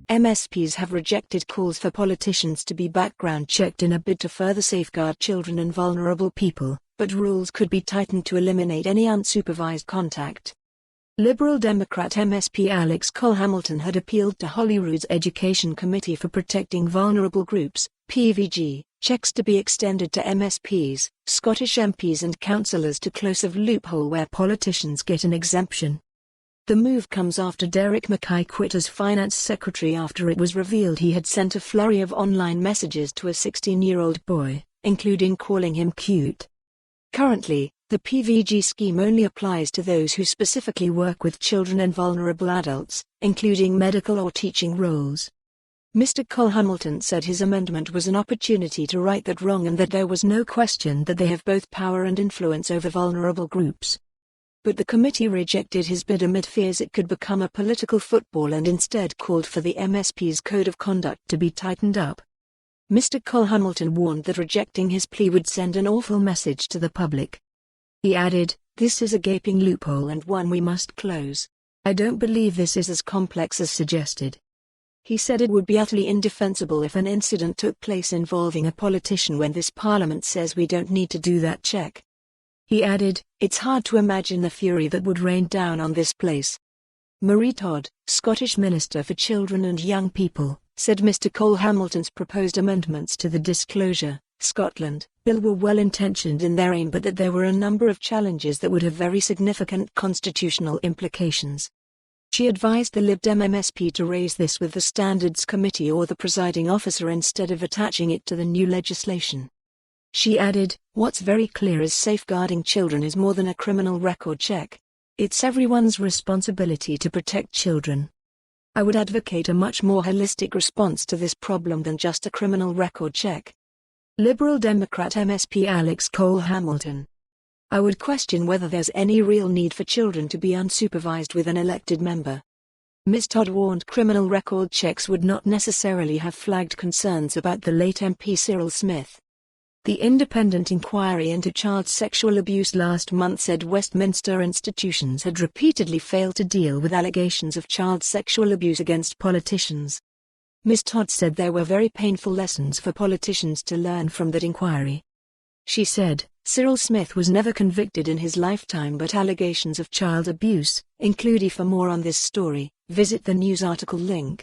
MSPs have rejected calls for politicians to be background checked in a bid to further safeguard children and vulnerable people, but rules could be tightened to eliminate any unsupervised contact. Liberal Democrat MSP Alex Cole-Hamilton had appealed to Holyrood's Education Committee for Protecting Vulnerable Groups, PVG, checks to be extended to MSPs, Scottish MPs and councillors to close a loophole where politicians get an exemption. The move comes after Derek Mackay quit as Finance Secretary after it was revealed he had sent a flurry of online messages to a 16-year-old boy, including calling him cute. Currently, the PVG scheme only applies to those who specifically work with children and vulnerable adults, including medical or teaching roles. Mr. Cole-Hamilton said his amendment was an opportunity to right that wrong and that there was no question that they have both power and influence over vulnerable groups. But the committee rejected his bid amid fears it could become a political football and instead called for the MSP's code of conduct to be tightened up. Mr. Cole-Hamilton warned that rejecting his plea would send an awful message to the public. He added, "This is a gaping loophole and one we must close. I don't believe this is as complex as suggested." He said it would be utterly indefensible if an incident took place involving a politician when this Parliament says we don't need to do that check. He added, "It's hard to imagine the fury that would rain down on this place." Marie Todd, Scottish Minister for Children and Young People, said Mr. Cole-Hamilton's proposed amendments to the Disclosure, Scotland, bill were well-intentioned in their aim but that there were a number of challenges that would have very significant constitutional implications. She advised the Lib Dem MSP to raise this with the Standards Committee or the presiding officer instead of attaching it to the new legislation. She added, "What's very clear is safeguarding children is more than a criminal record check. It's everyone's responsibility to protect children. I would advocate a much more holistic response to this problem than just a criminal record check." Liberal Democrat MSP Alex Cole-Hamilton. "I would question whether there's any real need for children to be unsupervised with an elected member." Ms. Todd warned criminal record checks would not necessarily have flagged concerns about the late MP Cyril Smith. The independent inquiry into child sexual abuse last month said Westminster institutions had repeatedly failed to deal with allegations of child sexual abuse against politicians. Ms. Todd said there were very painful lessons for politicians to learn from that inquiry. She said, "Cyril Smith was never convicted in his lifetime but allegations of child abuse, including. For more on this story, visit the news article link.